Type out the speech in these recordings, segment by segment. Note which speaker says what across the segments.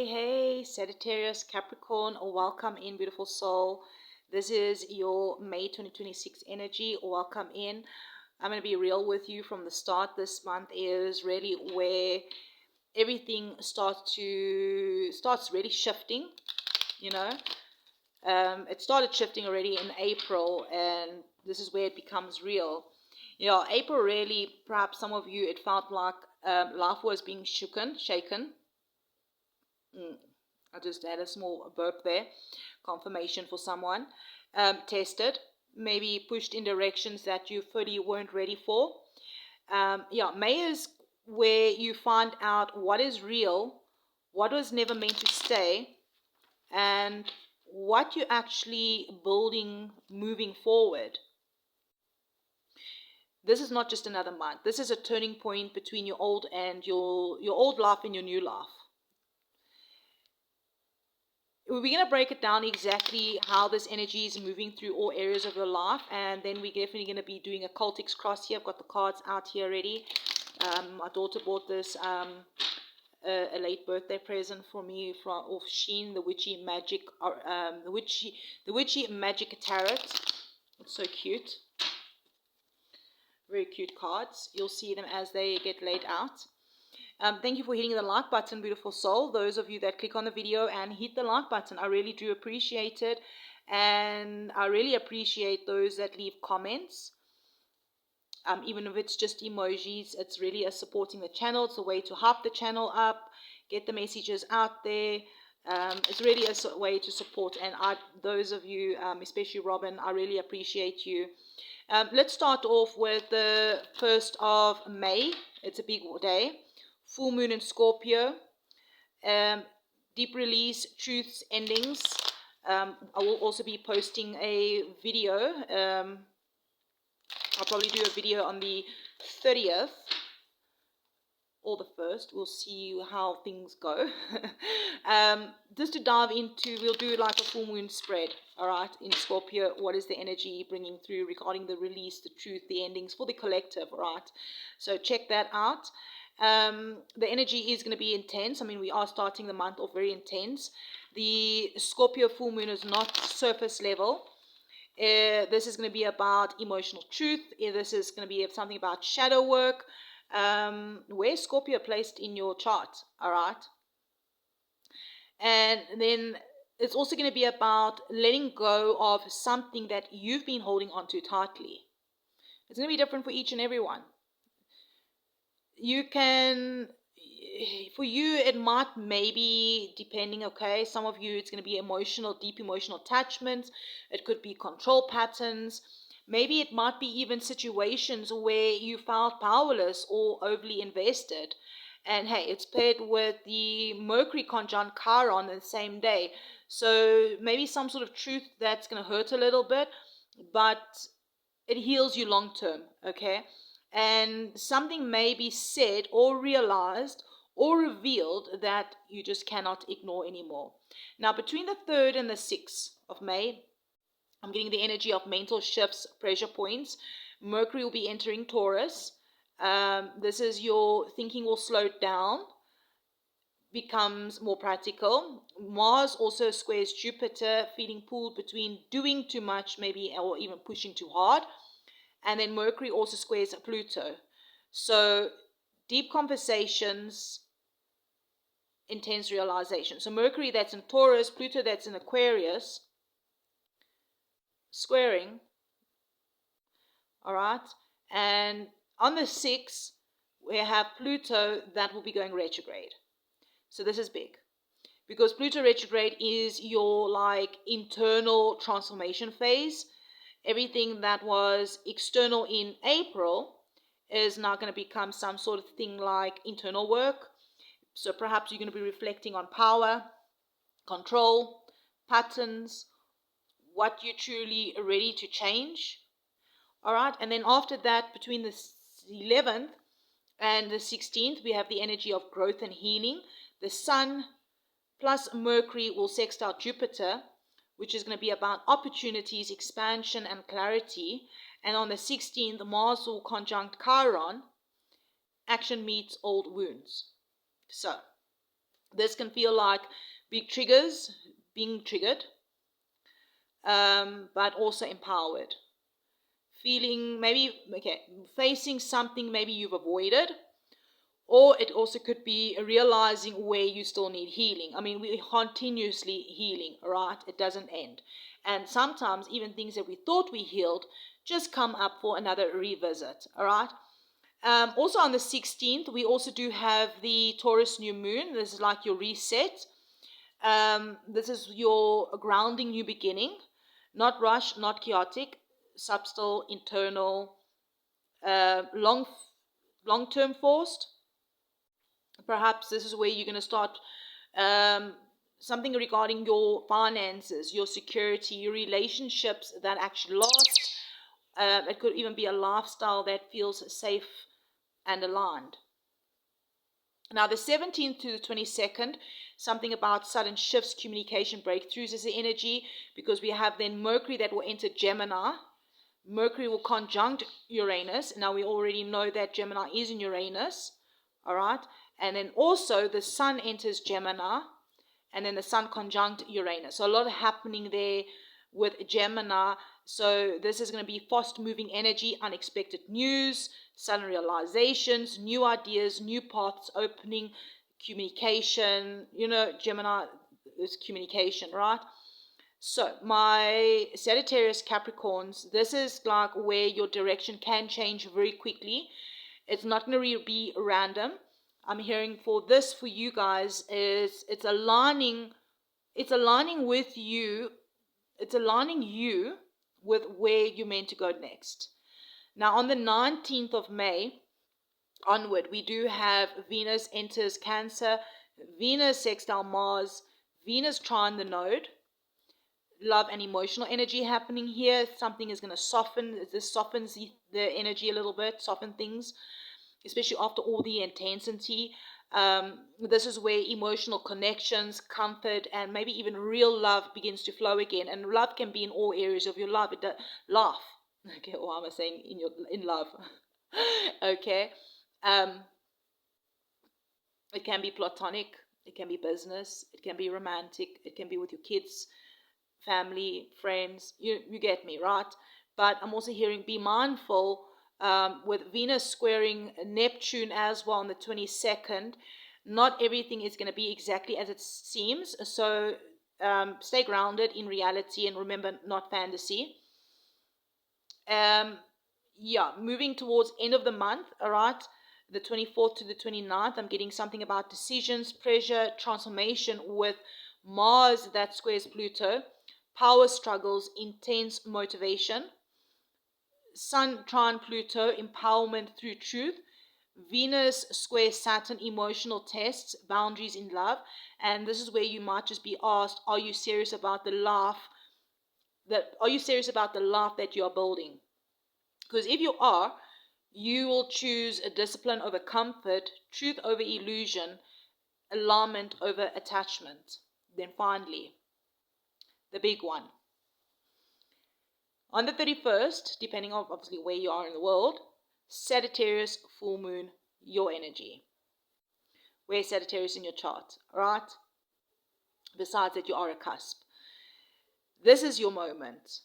Speaker 1: Hey, Sagittarius Capricorn, welcome in, beautiful soul. This is your May 2026 energy. Welcome in. I'm going to be real with you from the start. This month is really where everything starts really shifting, you know. It started shifting already in April, and this is where it becomes real. April really, perhaps some of you, it felt like life was being shaken. I just had a small burp there. Confirmation for someone. Tested, maybe pushed in directions that you fully weren't ready for. May is where you find out what is real, what was never meant to stay, and what you're actually building moving forward. This is not just another month. This is a turning point between your old life and your new life. We're going to break it down exactly how this energy is moving through all areas of your life, and then we're definitely going to be doing a cultix cross here. I've got the cards out here already. My daughter bought this a late birthday present for me from off Shein, the witchy magic tarot. It's so cute. Very cute cards. You'll see them as they get laid out. Thank you for hitting the like button, beautiful soul. Those of you that click on the video and hit the like button, I really do appreciate it. And I really appreciate those that leave comments. Even if it's just emojis, it's really a supporting the channel. It's a way to hype the channel up, get the messages out there. It's really a way to support. And those of you, especially Robin, I really appreciate you. Let's start off with the 1st of May. It's a big day. Full moon in Scorpio. Deep release, truths, endings. I will also be posting a video. I'll probably do a video on the 30th or the 1st. We'll see how things go. Just to dive into, we'll do like a full moon spread, all right, in Scorpio. What is the energy bringing through regarding the release, the truth, the endings for the collective, all right? So check that out. The energy is going to be intense. I mean, we are starting the month off very intense. The Scorpio full moon is not surface level. This is going to be about emotional truth. This is going to be something about shadow work. Where's Scorpio placed in your chart? All right. And then it's also going to be about letting go of something that you've been holding on to tightly. It's going to be different for each and every one. For you, it might maybe, depending, okay, some of you, it's going to be deep emotional attachments. It could be control patterns. Maybe it might be even situations where you felt powerless or overly invested. And hey, it's paired with the Mercury conjunct Chiron the same day. So maybe some sort of truth that's going to hurt a little bit, but it heals you long term, okay? And something may be said or realized or revealed that you just cannot ignore anymore. Now, between the 3rd and the 6th of May, I'm getting the energy of mental shifts, pressure points. Mercury will be entering Taurus. This is your thinking will slow down, becomes more practical. Mars also squares Jupiter, feeling pulled between doing too much, maybe, or even pushing too hard. And then Mercury also squares Pluto. So deep conversations, intense realization. So Mercury that's in Taurus, Pluto that's in Aquarius, squaring. All right. And on the 6th, we have Pluto that will be going retrograde. So this is big. Because Pluto retrograde is your like internal transformation phase. Everything that was external in April is now going to become some sort of thing like internal work. So perhaps you're going to be reflecting on power, control, patterns, what you're truly ready to change. All right. And then after that, between the 11th and the 16th, we have the energy of growth and healing. The Sun plus Mercury will sextile Jupiter, which is going to be about opportunities, expansion, and clarity. And on the 16th, Mars will conjunct Chiron. Action meets old wounds. So, This can feel like big triggers, being triggered, but also empowered. Feeling maybe, facing something maybe you've avoided, or it also could be realizing where you still need healing. I mean, we're continuously healing, right? It doesn't end. And sometimes even things that we thought we healed just come up for another revisit, all right? Also on the 16th, we also do have the Taurus new moon. This is like your reset. This is your grounding new beginning. Not rush, not chaotic, subtle, internal, long-term forced. Perhaps this is where you're going to start something regarding your finances, your security, your relationships that actually last. It could even be a lifestyle that feels safe and aligned. Now, the 17th to the 22nd, something about sudden shifts, communication breakthroughs is the energy, because we have then Mercury that will enter Gemini. Mercury will conjunct Uranus. Now, we already know that Gemini is in Uranus, all right? And then also the Sun enters Gemini, and then the Sun conjunct Uranus. So a lot happening there with Gemini. So this is going to be fast-moving energy, unexpected news, sudden realizations, new ideas, new paths opening, communication. You know, Gemini is communication, right? So my Sagittarius Capricorns, this is like where your direction can change very quickly. It's not going to be random. I'm hearing for this for you guys is it's aligning with you. It's aligning you with where you're meant to go next. Now on the 19th of May onward, we do have Venus enters Cancer, Venus sextile Mars, Venus trine the node. Love and emotional energy happening here. Something is going to soften. This softens the energy a little bit, soften things, especially after all the intensity. This is where emotional connections, comfort, and maybe even real love begins to flow again. And love can be in all areas of your life. Laugh. Okay, or am I saying in love? Okay. It can be platonic. It can be business. It can be romantic. It can be with your kids, family, friends. You get me, right? But I'm also hearing be mindful. With Venus squaring Neptune as well on the 22nd, not everything is going to be exactly as it seems. So stay grounded in reality and remember, not fantasy. Moving towards end of the month, all right, the 24th to the 29th, I'm getting something about decisions, pressure, transformation with Mars that squares Pluto, power struggles, intense motivation. Sun trine Pluto, empowerment through truth. Venus square Saturn, emotional tests, boundaries in love. And this is where you might just be asked, are you serious about the life that you are building? Because if you are, you will choose a discipline over comfort, truth over illusion, alignment over attachment. Then finally, the big one. On the 31st, depending on obviously where you are in the world, Sagittarius full moon, your energy. Where's Sagittarius in your chart, right? Besides that, you are a cusp. This is your moment.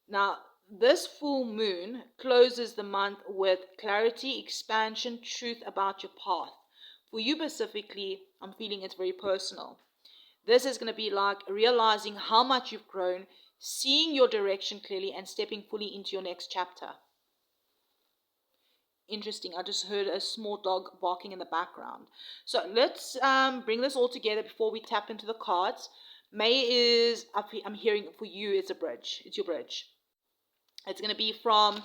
Speaker 1: Now, this full moon closes the month with clarity, expansion, truth about your path. For you specifically, I'm feeling it's very personal. This is going to be like realizing how much you've grown, seeing your direction clearly, and stepping fully into your next chapter. Interesting. I just heard a small dog barking in the background. So let's bring this all together before we tap into the cards. May is, I'm hearing for you, it's a bridge. It's your bridge. It's going to be from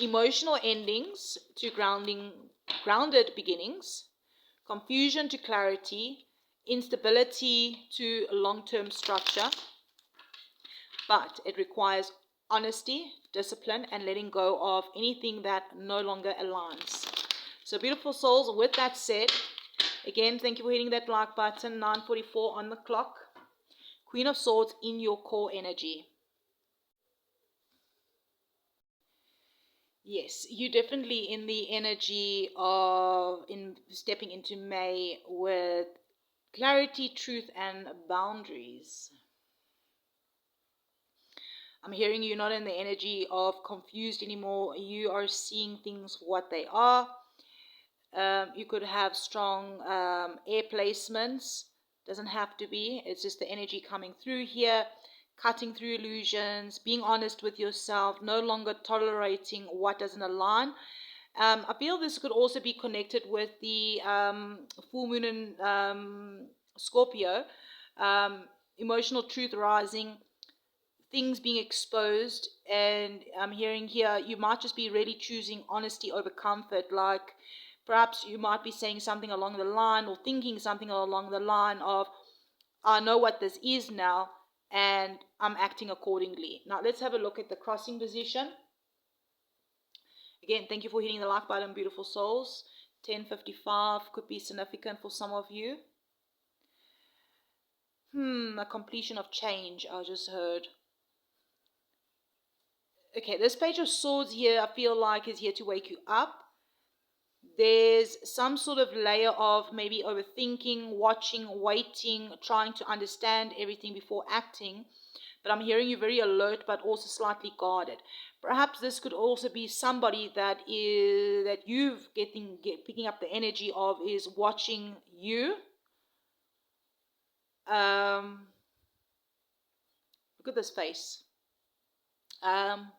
Speaker 1: emotional endings to grounded beginnings, confusion to clarity, instability to long-term structure. But it requires honesty, discipline, and letting go of anything that no longer aligns. So beautiful souls, with that said, again, thank you for hitting that like button. 9:44 on the clock. Queen of Swords in your core energy. Yes, you definitely in the energy of in stepping into May with Clarity, truth, and boundaries. I'm hearing you're not in the energy of confused anymore. You are seeing things for what they are. You could have strong air placements. Doesn't have to be. It's just the energy coming through here, cutting through illusions, being honest with yourself, no longer tolerating what doesn't align. I feel this could also be connected with the full moon in Scorpio, emotional truth rising, things being exposed. And I'm hearing here you might just be really choosing honesty over comfort. Like perhaps you might be saying something along the line or thinking something along the line of, I know what this is now and I'm acting accordingly. Now let's have a look at the crossing position. Again, thank you for hitting the like button, beautiful souls. 10:55 could be significant for some of you. A completion of change, I just heard. Okay, this Page of Swords here, I feel like is here to wake you up. There's some sort of layer of maybe overthinking, watching, waiting, trying to understand everything before acting. But I'm hearing you very alert, but also slightly guarded. Perhaps this could also be somebody that you've picking up the energy of is watching you. Look at this face. I'm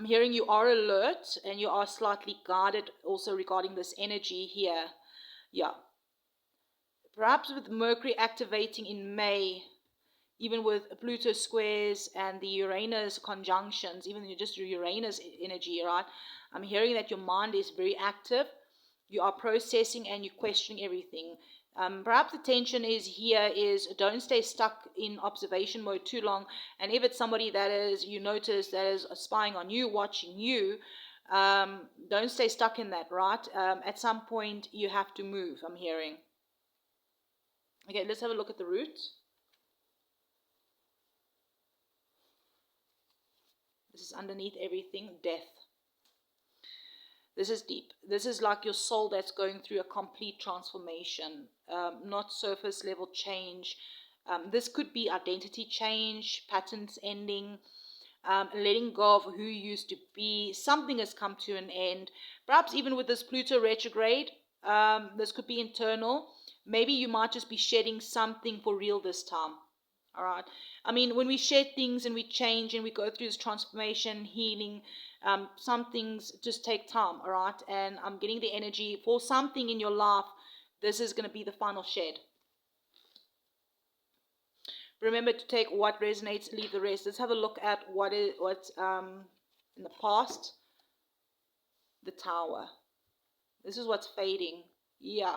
Speaker 1: hearing you are alert and you are slightly guarded also regarding this energy here. Yeah. Perhaps with Mercury activating in May, even with Pluto squares and the Uranus conjunctions, even just your Uranus energy, right? I'm hearing that your mind is very active. You are processing and you're questioning everything. Perhaps the tension is here is don't stay stuck in observation mode too long. And if it's somebody that is, you notice that is spying on you, watching you, don't stay stuck in that, right? At some point you have to move, I'm hearing. Okay, let's have a look at the root. This is underneath everything, death. This is deep. This is like your soul that's going through a complete transformation, not surface level change. This could be identity change, patterns ending, letting go of who you used to be. Something has come to an end. Perhaps even with this Pluto retrograde, this could be internal. Maybe you might just be shedding something for real this time. All right. I mean, when we shed things and we change and we go through this transformation, healing, some things just take time. All right. And I'm getting the energy for something in your life. This is going to be the final shed. Remember to take what resonates, leave the rest. Let's have a look at what's in the past. The Tower. This is what's fading. Yeah.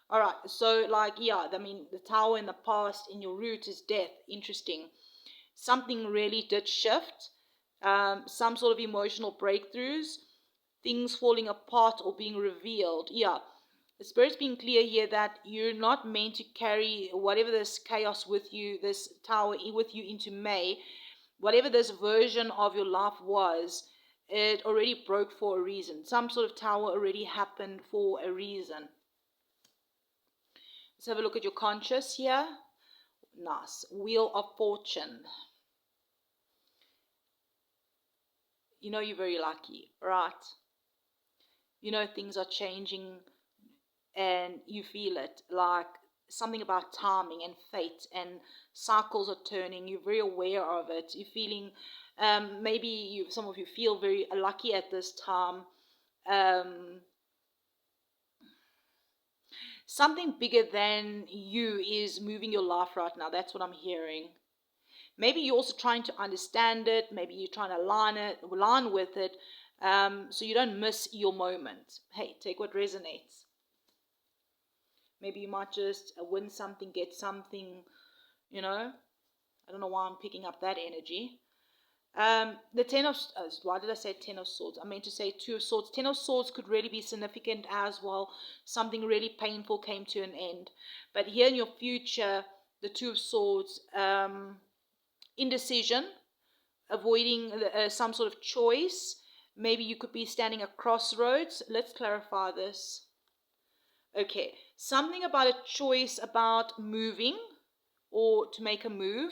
Speaker 1: All right. So, like, yeah, I mean, the Tower in the past in your root is death. Interesting. Something really did shift. Some sort of emotional breakthroughs. Things falling apart or being revealed. Yeah. The Spirit's being clear here that you're not meant to carry whatever this chaos with you, this Tower with you into May. Whatever this version of your life was, it already broke for a reason. Some sort of Tower already happened for a reason. Let's have a look at your conscious here. Nice. Wheel of Fortune. You know you're very lucky, right? You know things are changing and you feel it, like something about timing and fate and cycles are turning. You're very aware of it. You're feeling, maybe some of you feel very lucky at this time. Something bigger than you is moving your life right now. That's what I'm hearing. Maybe you're also trying to understand it. Maybe you're trying to align with it, so you don't miss your moment. Hey, take what resonates. Maybe you might just win something, get something, you know. I don't know why I'm picking up that energy. The Ten of, why did I say Ten of Swords? I meant to say Two of Swords. Ten of Swords could really be significant as well. Something really painful came to an end. But here in your future, the Two of Swords, indecision, avoiding some sort of choice. Maybe you could be standing at crossroads. Let's clarify this. Okay, something about a choice about moving or to make a move.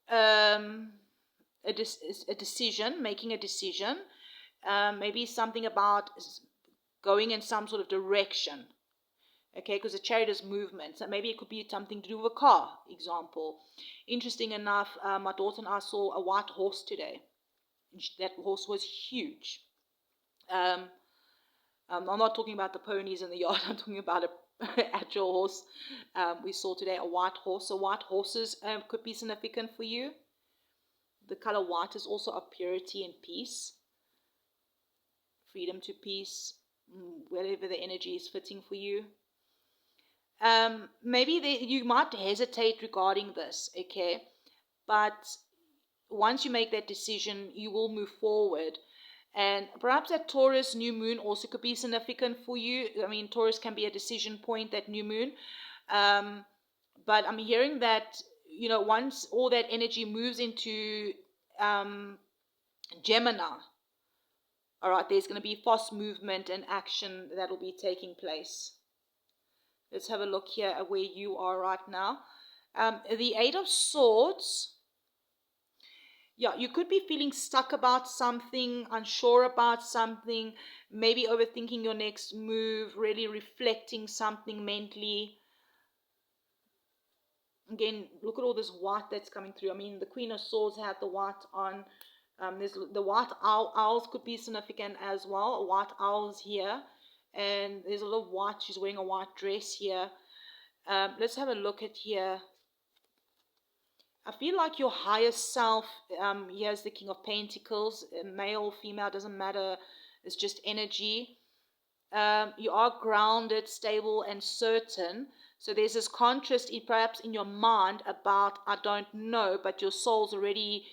Speaker 1: Um, a decision, making a decision. Maybe something about going in some sort of direction. Okay, because the chariot is movement. So maybe it could be something to do with a car, example. Interesting enough, my daughter and I saw a white horse today. That horse was huge. Um, I'm not talking about the ponies in the yard. I'm talking about an actual horse. We saw today a white horse. So white horses could be significant for you. The color white is also of purity and peace, freedom to peace, whatever the energy is fitting for you. Maybe you might hesitate regarding this, okay? But once you make that decision, you will move forward. And perhaps that Taurus new moon also could be significant for you. I mean, Taurus can be a decision point, that new moon. Um, but I'm hearing that, once all that energy moves into Gemini, all right, there's going to be fast movement and action that will be taking place. Let's have a look here at where you are right now. The Eight of Swords. Yeah, you could be feeling stuck about something, unsure about something, maybe overthinking your next move, really reflecting something mentally. Again, look at all this white that's coming through. I mean, the Queen of Swords had the white on. There's the white owls could be significant as well. White owls here, and there's a lot of white. She's wearing a white dress here. Let's have a look at here. I feel like your higher self, here's the King of Pentacles, male, female, doesn't matter. It's just energy. You are grounded, stable, and certain. So there's this contrast perhaps in your mind about, I don't know, but your soul's already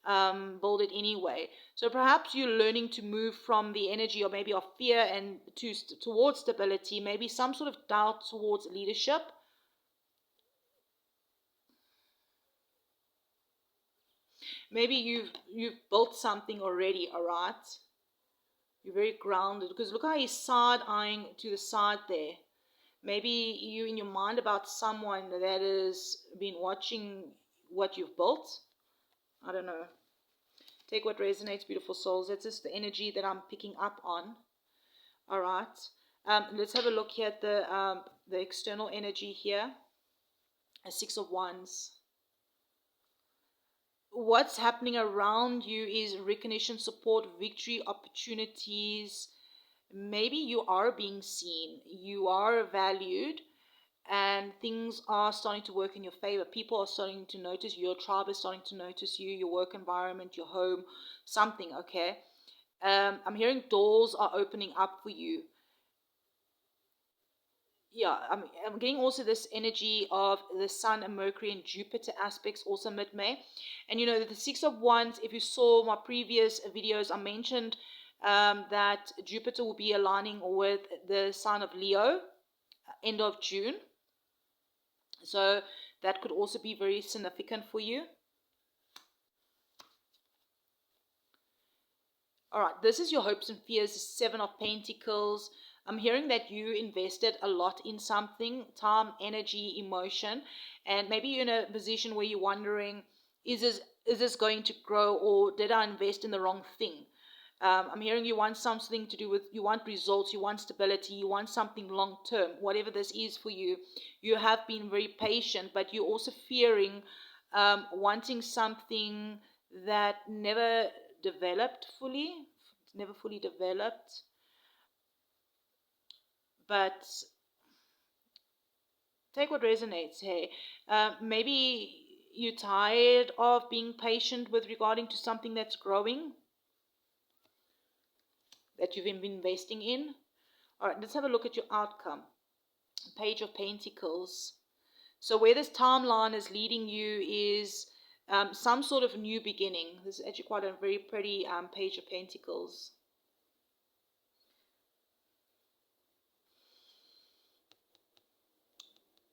Speaker 1: built it anyway. So perhaps you're learning to move from the energy or maybe of fear and towards stability, maybe some sort of doubt towards leadership. Maybe you've built something already, all right? You're very grounded because look how he's side-eyeing to the side there. Maybe you in your mind about someone that has been watching what you've built. I don't know. Take what resonates, beautiful souls. That's just the energy that I'm picking up on. All right. Let's have a look here at the external energy here. A Six of Wands. What's happening around you is recognition, support, victory, opportunities. Maybe you are being seen, you are valued, and things are starting to work in your favor. People are starting to notice you, your tribe is starting to notice you, your work environment, your home, something, okay? I'm hearing doors are opening up for you. Yeah, I'm getting also this energy of the Sun and Mercury and Jupiter aspects also mid-May. And the Six of Wands, if you saw my previous videos, I mentioned that Jupiter will be aligning with the sign of Leo end of June. So that could also be very significant for you. All right, this is your hopes and fears, Seven of Pentacles. I'm hearing that you invested a lot in something, time, energy, emotion, and maybe you're in a position where you're wondering, is this going to grow, or did I invest in the wrong thing? I'm hearing you want something to do with, you want results, you want stability, you want something long term, whatever this is for you. You have been very patient, but you're also fearing wanting something that never developed fully, never fully developed. But take what resonates, hey. Maybe you're tired of being patient with regarding to something that's growing, that you've been investing in. All right, let's have a look at your outcome. Page of Pentacles. So where this timeline is leading you is some sort of new beginning. This is actually quite a very pretty Page of Pentacles.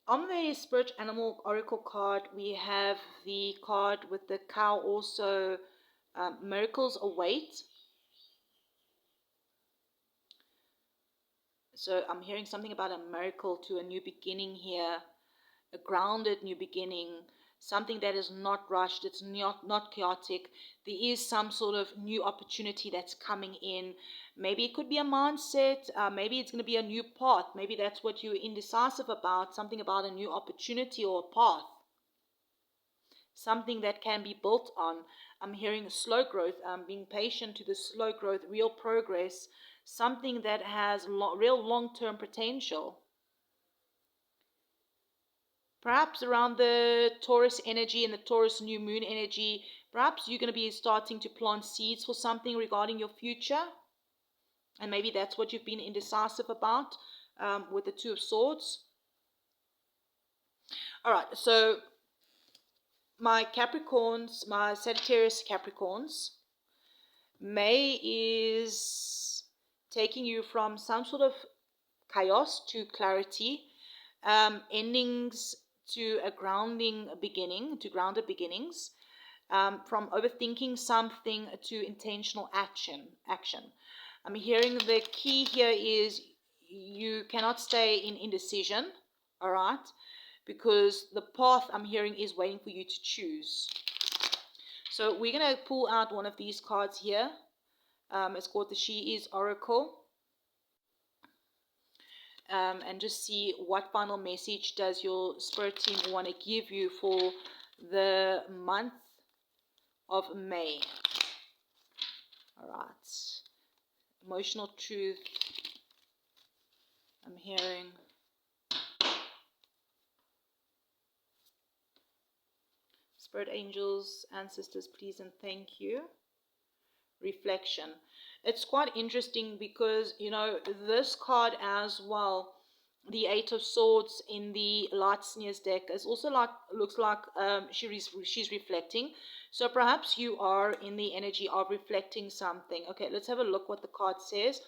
Speaker 1: On the Spirit Animal Oracle card, we have the card with the cow also, miracles await. So I'm hearing something about a miracle to a new beginning here, a grounded new beginning, something that is not rushed, it's not chaotic. There is some sort of new opportunity that's coming in. Maybe it could be a mindset, maybe it's going to be a new path. Maybe that's what you're indecisive about, something about a new opportunity or a path, something that can be built on. I'm hearing slow growth, being patient to the slow growth, real progress, something that has real long-term potential. Perhaps around the Taurus energy and the Taurus new moon energy, perhaps you're going to be starting to plant seeds for something regarding your future. And maybe that's what you've been indecisive about with the Two of Swords. All right, so my Capricorns, my Sagittarius Capricorns, May is taking you from some sort of chaos to clarity, endings to a grounding beginning, to grounded beginnings, from overthinking something to intentional action. I'm hearing the key here is you cannot stay in indecision, all right? Because the path I'm hearing is waiting for you to choose. So we're going to pull out one of these cards here. It's called the She Is Oracle. And just see what final message does your spirit team want to give you for the month of May. All right. Emotional truth. I'm hearing. Spirit angels, ancestors, please and thank you. Reflection. It's quite interesting because, you know, this card as well, the Eight of Swords in the Light Sneers deck, is also like, looks like she's reflecting. So perhaps you are in the energy of reflecting something. Okay, let's have a look what the card says.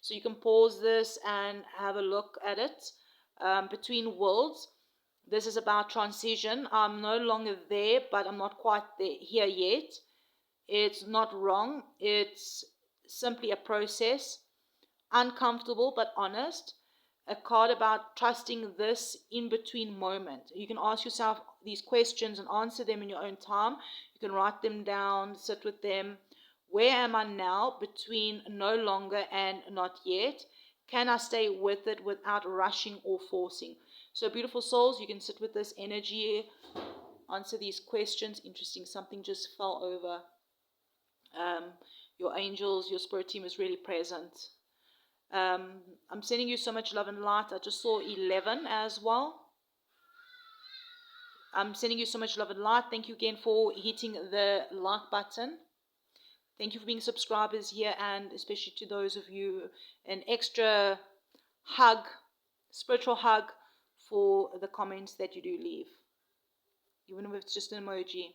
Speaker 1: So you can pause this and have a look at it. Between worlds. This is about transition. I'm no longer there, but I'm not quite there here yet. It's not wrong. It's simply a process. Uncomfortable but honest. A card about trusting this in-between moment. You can ask yourself these questions and answer them in your own time. You can write them down, sit with them. Where am I now between no longer and not yet? Can I stay with it without rushing or forcing? So beautiful souls, you can sit with this energy, answer these questions. Interesting, something just fell over. Your angels, your spirit team is really present. I'm sending you so much love and light. I just saw 11 as well. I'm sending you so much love and light. Thank you again for hitting the like button. Thank you for being subscribers here, and especially to those of you, an extra hug, spiritual hug for the comments that you do leave. Even if it's just an emoji.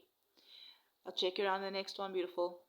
Speaker 1: I'll check you around the next one, beautiful.